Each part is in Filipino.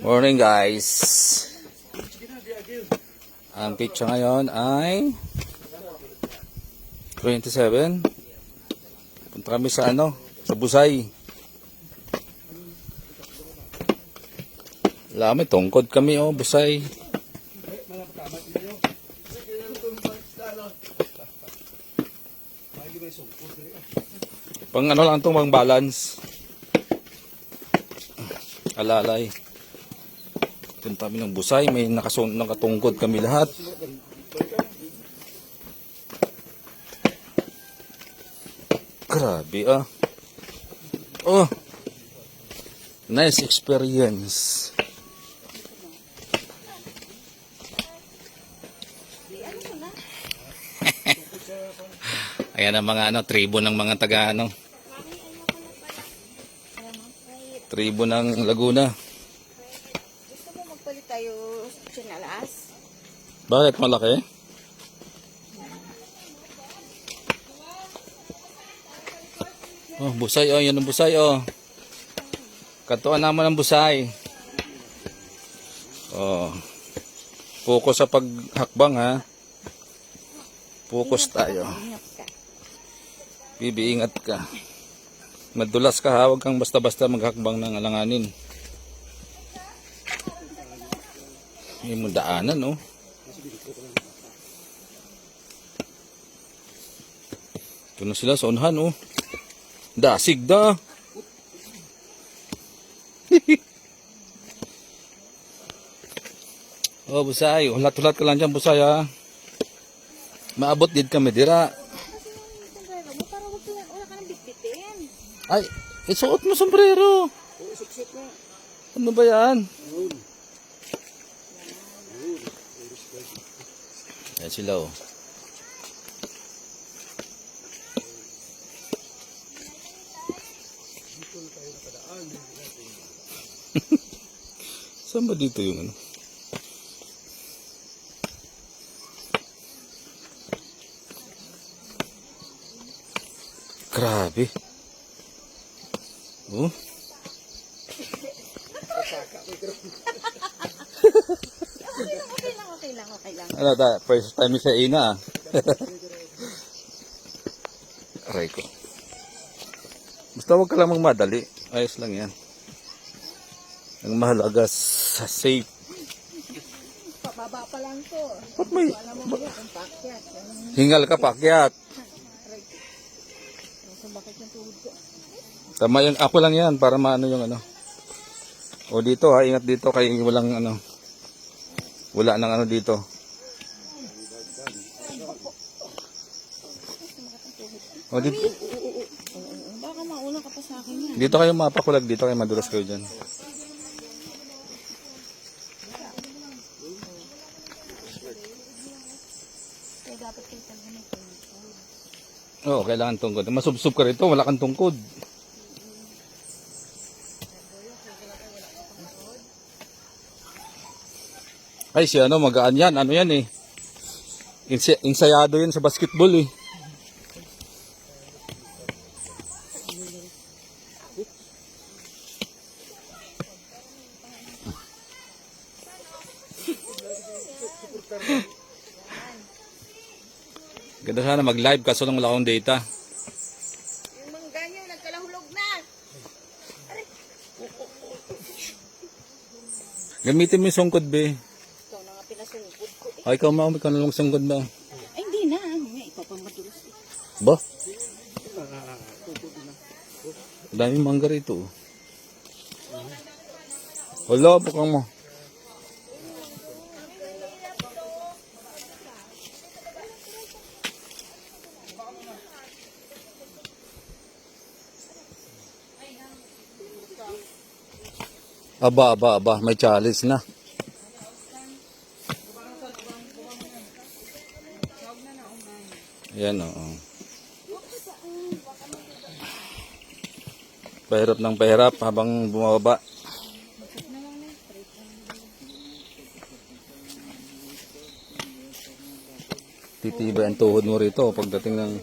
Morning guys. Ang picture ngayon ay 27. Punta kami sa sa Busay. Wala, may tungkod kami Busay. Pang lang itong pang balance. Alalay. Punta kami ng Busay, may nakatungkod kami lahat. Grabe Oh. Nice experience. Ayan ang mga tribo ng mga taga tribo ng Laguna. Gusto mo magpalit tayo sinalas? Bakit malaki? Busay yan ang Busay Katuan naman ang Busay. Focus sa paghakbang ha. Focus tayo. Ingat ka. Madulas ka ha, huwag kang basta-basta maghakbang ng alanganin. May mo daanan Ito na sila sa unahan Dasig da. Busay, ulat-ulat ka lang dyan Busay ha. Maabot din kami dira. Ay, isuot mo sombrero. Ano ba yan? Ayan sila Saan ba dito yung Grabe. Okay lang. First time sa ina Aray ko. Basta huwag ka lang magmadali. Ayos lang yan. Ang mahalaga sa safe. Pababa pa lang to. Ba't may hingal ka pakyat? Tama yun. Ako lang yan para maano yung dito ha. Ingat dito kaya walang wala nang dito. Dito. Baka mauna ka pa sa akin yan. Dito kayo mapakulag dito kayo madulas kayo dyan. Kaya dapat kayo talaga may tungkod. Kailangan tungkod. Masubsob ka rito, wala kang tungkod. Ay, magaan yan. Ano yan Insayado yan sa basketball Ganda sana mag-live kaso lang wala akong data. Yung mga ganyo, nagkalahulog na. Gamitin mo yung sungkod, be. Ito na nga pinasungkod ko Ay, ikaw ikaw na lang sungkod ba? Ay, hindi na. Ikaw pang madulas Ba? Daming mangga rito. Hala, bukang mo. Aba, may challenge na. Ayan Pahirap ng pahirap habang bumababa. Titibay ang tuhod mo rito pagdating ng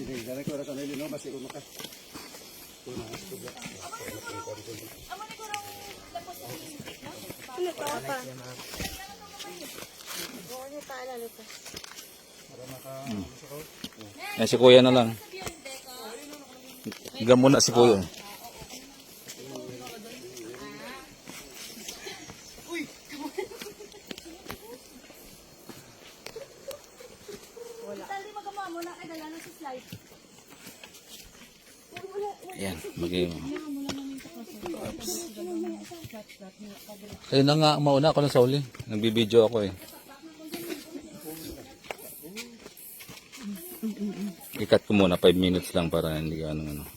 Ano to pa? Ano pa alala to? Yan si kuya na lang. Hanggang muna si kuya. Tali magawa mo na ay dala na sa slide. Yan, kayo na nga, mauna ako lang sa uli. Nagbibideo ako eh. Ikat ko muna, 5 minutes lang para hindi ka ano.